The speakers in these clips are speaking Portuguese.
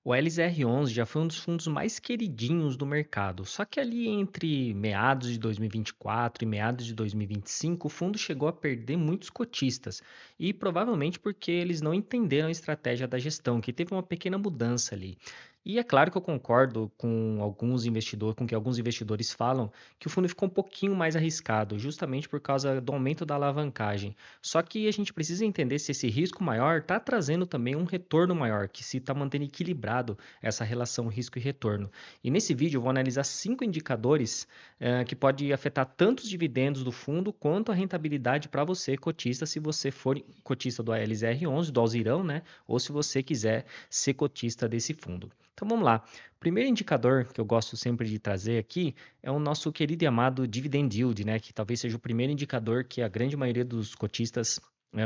O LZR11 já foi um dos fundos mais queridinhos do mercado, só que ali entre meados de 2024 e meados de 2025, o fundo chegou a perder muitos cotistas, e provavelmente porque eles não entenderam a estratégia da gestão, que teve uma pequena mudança ali. E é claro que eu concordo com alguns investidores, com que alguns investidores falam que o fundo ficou um pouquinho mais arriscado, justamente por causa do aumento da alavancagem. Só que a gente precisa entender se esse risco maior está trazendo também um retorno maior, que se está mantendo equilibrado essa relação risco e retorno. E nesse vídeo eu vou analisar 5 indicadores que podem afetar tanto os dividendos do fundo quanto a rentabilidade para você, cotista, se você for cotista do ALZR11, do Alzirão, né? Ou se você quiser ser cotista desse fundo. Então vamos lá. O primeiro indicador que eu gosto sempre de trazer aqui é o nosso querido e amado dividend yield, né, que talvez seja o primeiro indicador que a grande maioria dos cotistas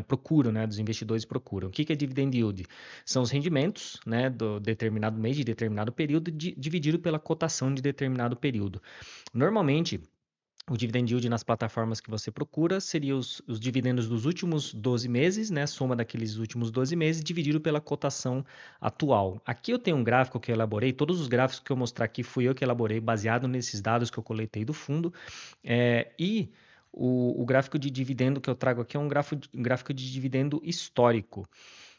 procuram, né, dos investidores procuram. O que é dividend yield? São os rendimentos, né, do determinado mês, de determinado período, dividido pela cotação de determinado período. Normalmente, o dividend yield nas plataformas que você procura seria os dividendos dos últimos 12 meses, né? Soma daqueles últimos 12 meses, dividido pela cotação atual. Aqui eu tenho um gráfico que eu elaborei, todos os gráficos que eu mostrar aqui fui eu que elaborei, baseado nesses dados que eu coletei do fundo. E o gráfico de dividendo que eu trago aqui é um gráfico de dividendo histórico.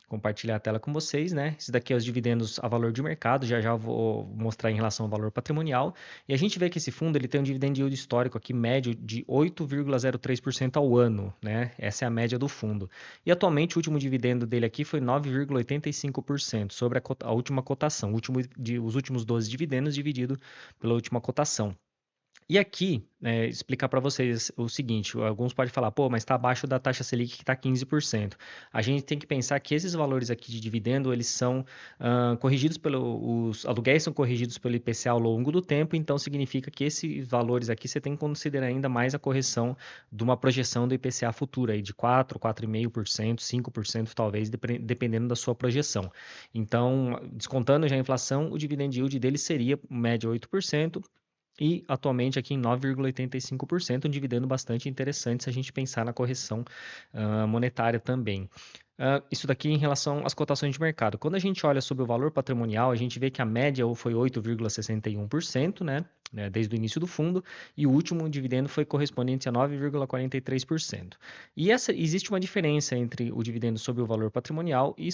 Compartilhar a tela com vocês, né? Esse daqui é os dividendos a valor de mercado, já já vou mostrar em relação ao valor patrimonial. E a gente vê que esse fundo ele tem um dividend yield histórico aqui médio de 8,03% ao ano, né? Essa é a média do fundo. E atualmente o último dividendo dele aqui foi 9,85% sobre a última cotação, os últimos 12 dividendos dividido pela última cotação. E aqui, explicar para vocês o seguinte: alguns podem falar, pô, mas está abaixo da taxa Selic que está 15%. A gente tem que pensar que esses valores aqui de dividendo, eles são corrigidos os aluguéis são corrigidos pelo IPCA ao longo do tempo, então significa que esses valores aqui você tem que considerar ainda mais a correção de uma projeção do IPCA futura aí de 4, 4,5%, 5% talvez, dependendo da sua projeção. Então, descontando já a inflação, o dividend yield dele seria média 8%. E atualmente aqui em 9,85%, um dividendo bastante interessante se a gente pensar na correção monetária também. Isso daqui em relação às cotações de mercado. Quando a gente olha sobre o valor patrimonial, a gente vê que a média foi 8,61%, né, desde o início do fundo, e o último dividendo foi correspondente a 9,43%. E existe uma diferença entre o dividendo sobre o valor patrimonial e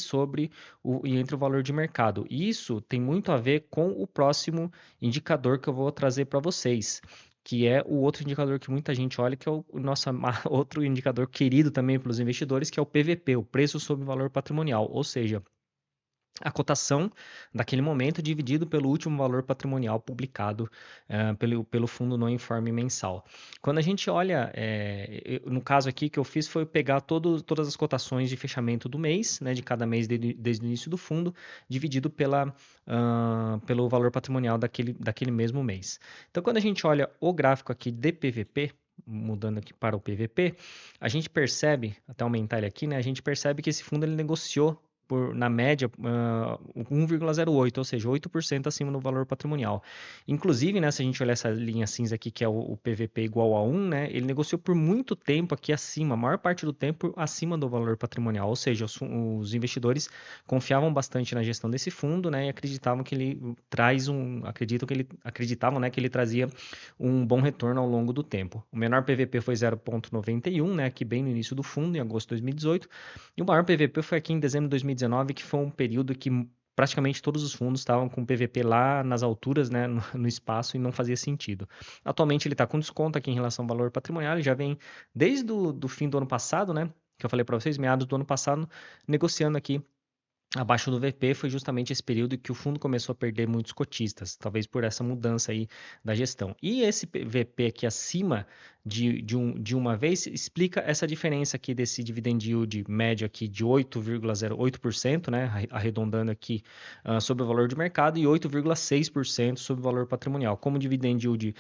entre o valor de mercado. E isso tem muito a ver com o próximo indicador que eu vou trazer para vocês, que é o outro indicador que muita gente olha, que é o nosso outro indicador querido também pelos investidores, que é o PVP, o preço sobre valor patrimonial, ou seja, a cotação daquele momento dividido pelo último valor patrimonial publicado pelo fundo no informe mensal. Quando a gente olha, no caso aqui que eu fiz foi pegar todas as cotações de fechamento do mês, né, de cada mês desde o início do fundo, dividido pelo valor patrimonial daquele mesmo mês. Então, quando a gente olha o gráfico aqui de PVP, mudando aqui para o PVP, a gente percebe, até aumentar ele aqui, né, a gente percebe que esse fundo ele negociou na média, 1,08, ou seja, 8% acima do valor patrimonial. Inclusive, né, se a gente olhar essa linha cinza aqui, que é o PVP igual a 1, né, ele negociou por muito tempo aqui acima, a maior parte do tempo acima do valor patrimonial, ou seja, os investidores confiavam bastante na gestão desse fundo, né, e acreditavam que ele acreditavam, né, que ele trazia um bom retorno ao longo do tempo. O menor PVP foi 0,91, né, aqui bem no início do fundo, em agosto de 2018, e o maior PVP foi aqui em dezembro de 2019, que foi um período que praticamente todos os fundos estavam com PVP lá nas alturas, né, no espaço, e não fazia sentido. Atualmente ele está com desconto aqui em relação ao valor patrimonial, ele já vem desde o fim do ano passado, né, que eu falei para vocês, meados do ano passado, negociando aqui abaixo do VP. Foi justamente esse período que o fundo começou a perder muitos cotistas, talvez por essa mudança aí da gestão. E esse VP aqui acima de uma vez explica essa diferença aqui desse dividend yield médio aqui de 8,08%, né, arredondando aqui sobre o valor de mercado, e 8,6% sobre o valor patrimonial. Como o dividend yield,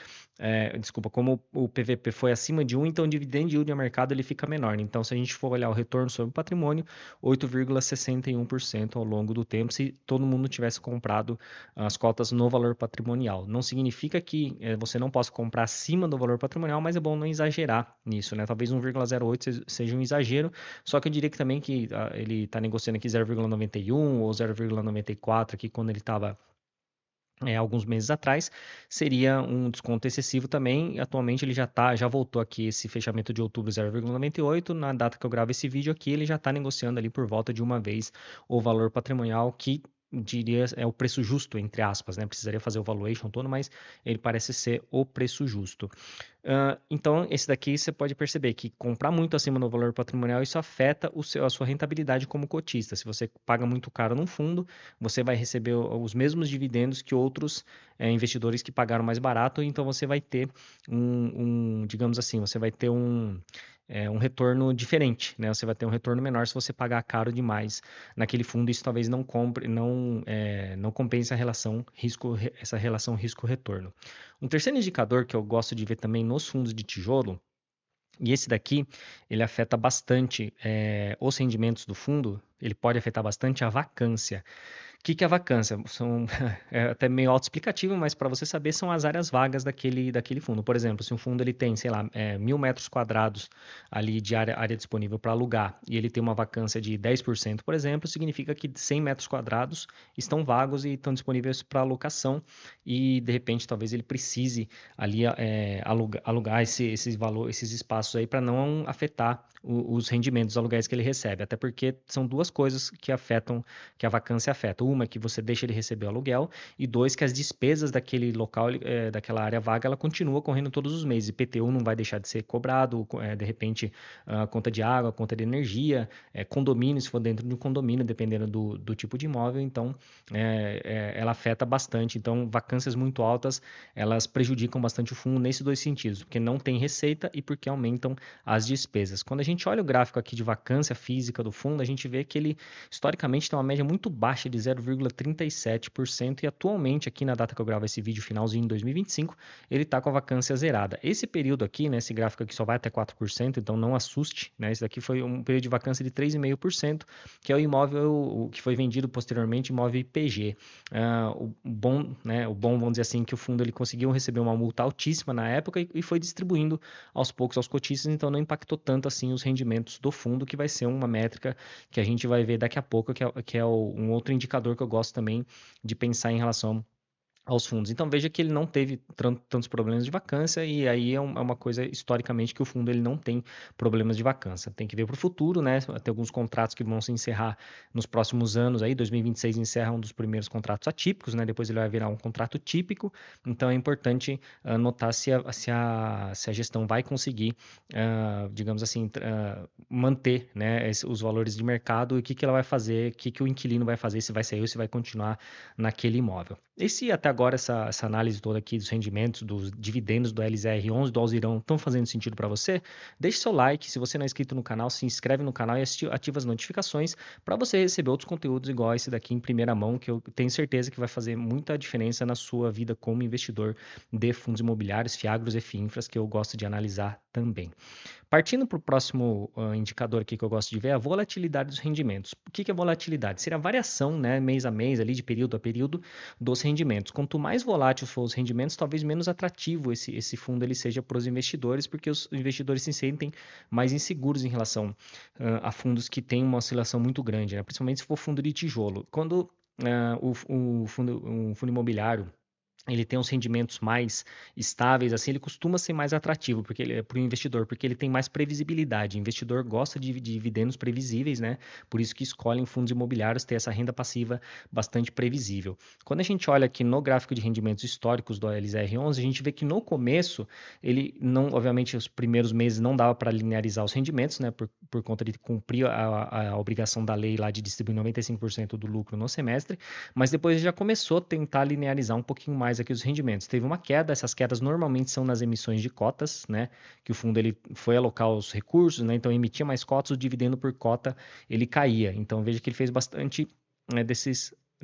como o PVP foi acima de 1, então o dividend yield a mercado ele fica menor. Então, se a gente for olhar o retorno sobre o patrimônio, 8,61% 10% ao longo do tempo se todo mundo tivesse comprado as cotas no valor patrimonial. Não significa que você não possa comprar acima do valor patrimonial, mas é bom não exagerar nisso, né? Talvez 1,08 seja um exagero, só que eu diria que também que ele está negociando aqui 0,91 ou 0,94 aqui quando ele estava alguns meses atrás, seria um desconto excessivo também. Atualmente ele já voltou aqui esse fechamento de outubro 0,98. Na data que eu gravo esse vídeo aqui, ele já está negociando ali por volta de uma vez o valor patrimonial que diria é o preço justo, entre aspas, né? Precisaria fazer o valuation todo, mas ele parece ser o preço justo. Então, esse daqui você pode perceber que comprar muito acima do valor patrimonial, isso afeta a sua rentabilidade como cotista. Se você paga muito caro num fundo, você vai receber os mesmos dividendos que outros investidores que pagaram mais barato, então você vai ter digamos assim, você vai ter um retorno diferente, né? Você vai ter um retorno menor se você pagar caro demais naquele fundo. Isso talvez não compense essa relação risco-retorno. Um terceiro indicador que eu gosto de ver também nos fundos de tijolo, e esse daqui, ele afeta bastante os rendimentos do fundo, ele pode afetar bastante a vacância. O que é a vacância? É até meio autoexplicativo, mas para você saber, são as áreas vagas daquele fundo. Por exemplo, se um fundo ele tem, sei lá, 1.000 metros quadrados ali de área disponível para alugar e ele tem uma vacância de 10%, por exemplo, significa que 100 metros quadrados estão vagos e estão disponíveis para alocação e, de repente, talvez ele precise ali alugar esses espaços aí para não afetar os rendimentos dos aluguéis que ele recebe. Até porque são duas coisas que a vacância afeta. Uma, que você deixa ele receber o aluguel, e dois, que as despesas daquele local, daquela área vaga, ela continua correndo todos os meses. IPTU não vai deixar de ser cobrado, de repente, conta de água, conta de energia, condomínio, se for dentro de um condomínio, dependendo do tipo de imóvel, então ela afeta bastante. Então, vacâncias muito altas, elas prejudicam bastante o fundo nesses dois sentidos, porque não tem receita e porque aumentam as despesas. Quando a gente olha o gráfico aqui de vacância física do fundo, a gente vê que ele, historicamente, tem uma média muito baixa de 0,37% e atualmente, aqui na data que eu gravo esse vídeo, finalzinho de 2025, ele está com a vacância zerada. Esse período aqui, né, esse gráfico aqui só vai até 4%, então não assuste, né? Esse daqui foi um período de vacância de 3,5%, que é o imóvel que foi vendido posteriormente, imóvel IPG. Vamos dizer assim, que o fundo ele conseguiu receber uma multa altíssima na época e foi distribuindo aos poucos aos cotistas, então não impactou tanto assim os rendimentos do fundo, que vai ser uma métrica que a gente vai ver daqui a pouco, que é um outro indicador que eu gosto também de pensar em relação aos fundos. Então veja que ele não teve tantos problemas de vacância e aí é uma coisa historicamente que o fundo ele não tem problemas de vacância. Tem que ver para o futuro, né? Tem alguns contratos que vão se encerrar nos próximos anos aí, 2026 encerra um dos primeiros contratos atípicos, né? Depois ele vai virar um contrato típico. Então é importante notar se a gestão vai conseguir, digamos assim, manter, né, os valores de mercado e o que ela vai fazer, o que o inquilino vai fazer, se vai sair ou se vai continuar naquele imóvel. Até agora essa análise toda aqui dos rendimentos, dos dividendos do LZR11, do Alzirão, estão fazendo sentido para você? Deixe seu like, se você não é inscrito no canal, se inscreve no canal e ativa as notificações para você receber outros conteúdos igual esse daqui em primeira mão, que eu tenho certeza que vai fazer muita diferença na sua vida como investidor de fundos imobiliários, FIAGROS e FIINFRAs, que eu gosto de analisar também. Partindo para o próximo indicador aqui que eu gosto de ver, é a volatilidade dos rendimentos. O que é volatilidade? Seria a variação, né, mês a mês, ali, de período a período, dos rendimentos. Quanto mais volátil for os rendimentos, talvez menos atrativo esse fundo ele seja para os investidores, porque os investidores se sentem mais inseguros em relação a fundos que têm uma oscilação muito grande, né? Principalmente se for fundo de tijolo. Quando um fundo imobiliário ele tem uns rendimentos mais estáveis, assim, ele costuma ser mais atrativo porque ele é para o investidor, porque ele tem mais previsibilidade. O investidor gosta de dividendos previsíveis, né? Por isso que escolhem fundos imobiliários ter essa renda passiva bastante previsível. Quando a gente olha aqui no gráfico de rendimentos históricos do LZR11, a gente vê que no começo ele não, obviamente, os primeiros meses não dava para linearizar os rendimentos, né? Por conta de cumprir a obrigação da lei lá de distribuir 95% do lucro no semestre, mas depois já começou a tentar linearizar um pouquinho mais aqui os rendimentos. Teve uma queda, essas quedas normalmente são nas emissões de cotas, né? Que o fundo ele foi alocar os recursos, né? Então emitia mais cotas, o dividendo por cota ele caía. Então veja que ele fez bastante, né,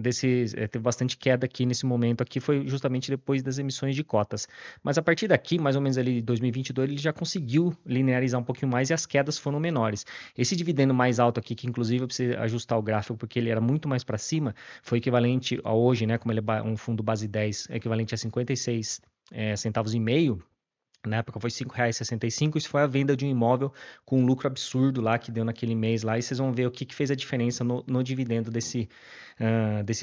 teve bastante queda aqui nesse momento aqui, foi justamente depois das emissões de cotas. Mas a partir daqui, mais ou menos ali de 2022, ele já conseguiu linearizar um pouquinho mais e as quedas foram menores. Esse dividendo mais alto aqui, que inclusive eu preciso ajustar o gráfico porque ele era muito mais para cima, foi equivalente a hoje, né, como ele é um fundo base 10, é equivalente a 56 centavos e meio. Na época foi R$ 5,65. Isso foi a venda de um imóvel com um lucro absurdo lá que deu naquele mês lá. E vocês vão ver o que fez a diferença no dividendo desse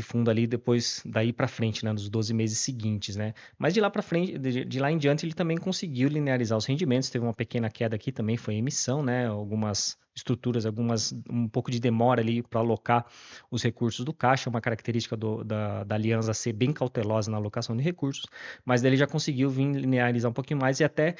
fundo ali depois daí para frente, né, nos 12 meses seguintes, né? Mas de lá para frente, de lá em diante, ele também conseguiu linearizar os rendimentos. Teve uma pequena queda aqui também, foi emissão, né? Algumas estruturas, um pouco de demora ali para alocar os recursos do caixa, uma característica da Aliança ser bem cautelosa na alocação de recursos, mas daí ele já conseguiu vir linearizar um pouquinho mais e até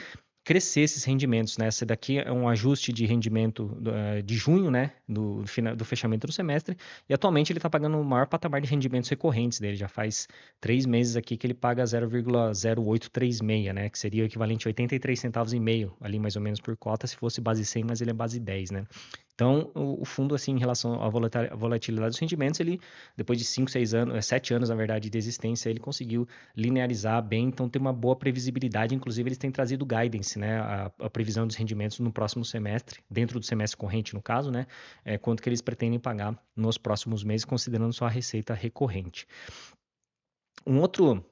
crescer esses rendimentos, né? Esse daqui é um ajuste de rendimento de junho, né? Do fechamento do semestre, e atualmente ele está pagando o maior patamar de rendimentos recorrentes dele. Já faz 3 meses aqui que ele paga 0,0836, né? Que seria o equivalente a 83 centavos e meio, ali mais ou menos por cota, se fosse base 100, mas ele é base 10, né? Então, o fundo, assim, em relação à volatilidade dos rendimentos, ele, depois de 5, 6 anos, 7 anos, na verdade, de existência, ele conseguiu linearizar bem, então tem uma boa previsibilidade. Inclusive, eles têm trazido guidance, né, a previsão dos rendimentos no próximo semestre, dentro do semestre corrente, no caso, né, quanto que eles pretendem pagar nos próximos meses, considerando só a receita recorrente. Um outro,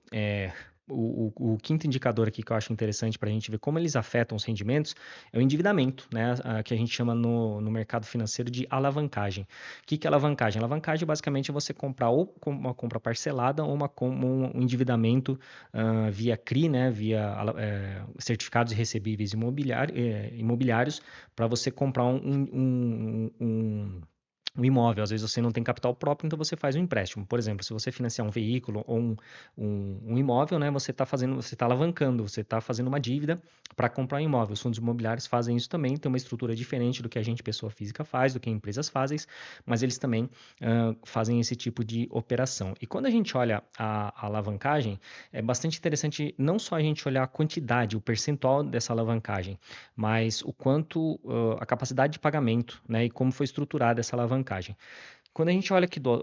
o quinto indicador aqui que eu acho interessante para a gente ver como eles afetam os rendimentos é o endividamento, né, que a gente chama no mercado financeiro de alavancagem. O que é alavancagem? Alavancagem basicamente é você comprar ou uma compra parcelada ou um endividamento via CRI, né, via certificados e recebíveis imobiliários, para você comprar um imóvel. Às vezes você não tem capital próprio, então você faz um empréstimo. Por exemplo, se você financiar um veículo ou um imóvel, né, você está alavancando, você está fazendo uma dívida para comprar um imóvel. Os fundos imobiliários fazem isso também, tem uma estrutura diferente do que a gente, pessoa física, faz, do que empresas fazem, mas eles também fazem esse tipo de operação. E quando a gente olha a alavancagem, é bastante interessante não só a gente olhar a quantidade, o percentual dessa alavancagem, mas o quanto a capacidade de pagamento, né, e como foi estruturada essa alavancagem. Quando a gente olha aqui do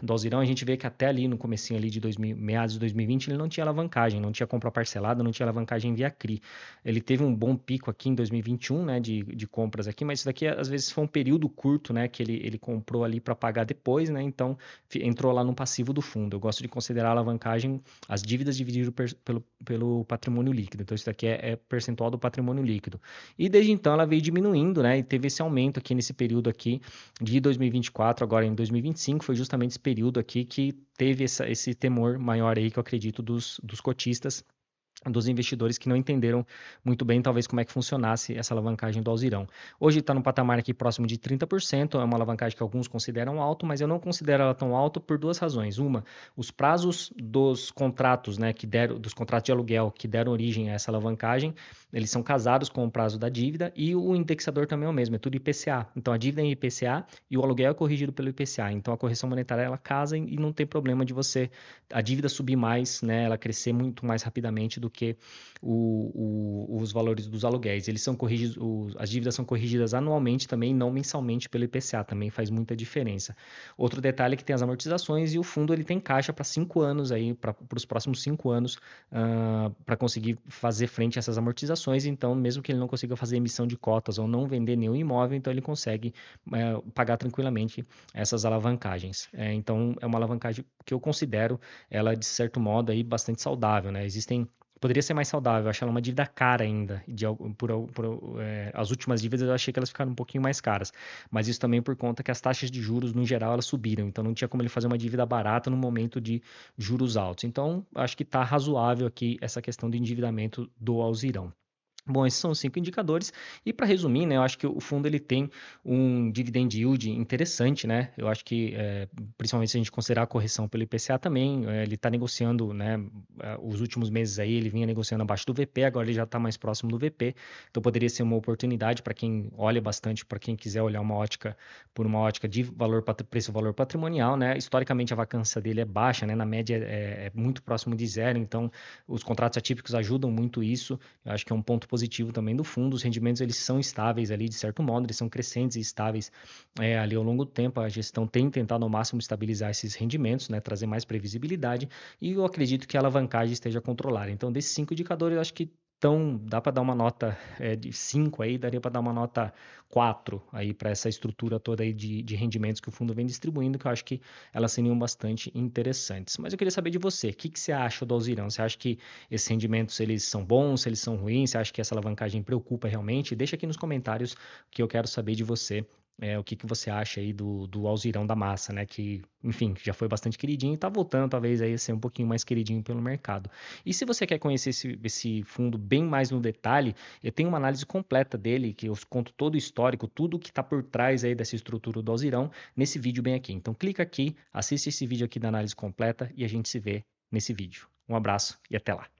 Alzirão, a gente vê que até ali no comecinho ali de meados de 2020, ele não tinha alavancagem, não tinha compra parcelada, não tinha alavancagem via CRI. Ele teve um bom pico aqui em 2021, né, de compras aqui, mas isso daqui às vezes foi um período curto, né, que ele comprou ali para pagar depois, né, então entrou lá no passivo do fundo. Eu gosto de considerar a alavancagem as dívidas divididas pelo patrimônio líquido. Então isso daqui é percentual do patrimônio líquido. E desde então ela veio diminuindo, né, e teve esse aumento aqui nesse período aqui de 2024, agora em 2025, foi justamente esse período aqui que teve esse temor maior aí que eu acredito dos cotistas, dos investidores que não entenderam muito bem, talvez, como é que funcionasse essa alavancagem do Alzirão. Hoje está no patamar aqui próximo de 30%, é uma alavancagem que alguns consideram alto, mas eu não considero ela tão alta por duas razões. Uma, os prazos dos contratos, né, dos contratos de aluguel que deram origem a essa alavancagem, eles são casados com o prazo da dívida e o indexador também é o mesmo, é tudo IPCA. Então a dívida é em IPCA e o aluguel é corrigido pelo IPCA. Então a correção monetária ela casa e não tem problema de a dívida subir mais, né, ela crescer muito mais rapidamente do que os valores dos aluguéis. Eles são corrigidos, as dívidas são corrigidas anualmente também, não mensalmente pelo IPCA, também faz muita diferença. Outro detalhe é que tem as amortizações e o fundo ele tem caixa para 5 anos aí, para os próximos 5 anos, para conseguir fazer frente a essas amortizações. Então, mesmo que ele não consiga fazer emissão de cotas ou não vender nenhum imóvel, então ele consegue pagar tranquilamente essas alavancagens. Então, é uma alavancagem que eu considero ela, de certo modo, aí, bastante saudável, né? Poderia ser mais saudável, eu acho ela uma dívida cara ainda. As últimas dívidas eu achei que elas ficaram um pouquinho mais caras. Mas isso também por conta que as taxas de juros, no geral, elas subiram. Então não tinha como ele fazer uma dívida barata no momento de juros altos. Então, acho que está razoável aqui essa questão do endividamento do Alzirão. Bom, esses são os 5 indicadores. E para resumir, né, eu acho que o fundo ele tem um dividend yield interessante, né? Eu acho que, principalmente se a gente considerar a correção pelo IPCA também, ele está negociando, né, os últimos meses aí, ele vinha negociando abaixo do VP, agora ele já está mais próximo do VP. Então poderia ser uma oportunidade para quem olha bastante, para quem quiser olhar por uma ótica de preço-valor patrimonial, né? Historicamente a vacância dele é baixa, né? Na média é muito próximo de zero, então os contratos atípicos ajudam muito isso. Eu acho que é um ponto positivo também do fundo. Os rendimentos eles são estáveis ali, de certo modo, eles são crescentes e estáveis ali ao longo do tempo. A gestão tem tentado ao máximo estabilizar esses rendimentos, né, trazer mais previsibilidade, e eu acredito que a alavancagem esteja controlada. Então, desses 5 indicadores, eu acho que dá para dar uma nota de 5 aí, daria para dar uma nota 4 aí para essa estrutura toda aí de rendimentos que o fundo vem distribuindo, que eu acho que elas seriam bastante interessantes. Mas eu queria saber de você, o que que você acha do Alzirão? Você acha que esses rendimentos eles são bons, eles são ruins? Você acha que essa alavancagem preocupa realmente? Deixa aqui nos comentários que eu quero saber de você. O que que você acha aí do Alzirão da Massa, né? Que, enfim, já foi bastante queridinho e tá voltando talvez aí a ser um pouquinho mais queridinho pelo mercado. E se você quer conhecer esse fundo bem mais no detalhe, eu tenho uma análise completa dele, que eu conto todo o histórico, tudo que está por trás aí dessa estrutura do Alzirão, nesse vídeo bem aqui. Então clica aqui, assiste esse vídeo aqui da análise completa e a gente se vê nesse vídeo. Um abraço e até lá.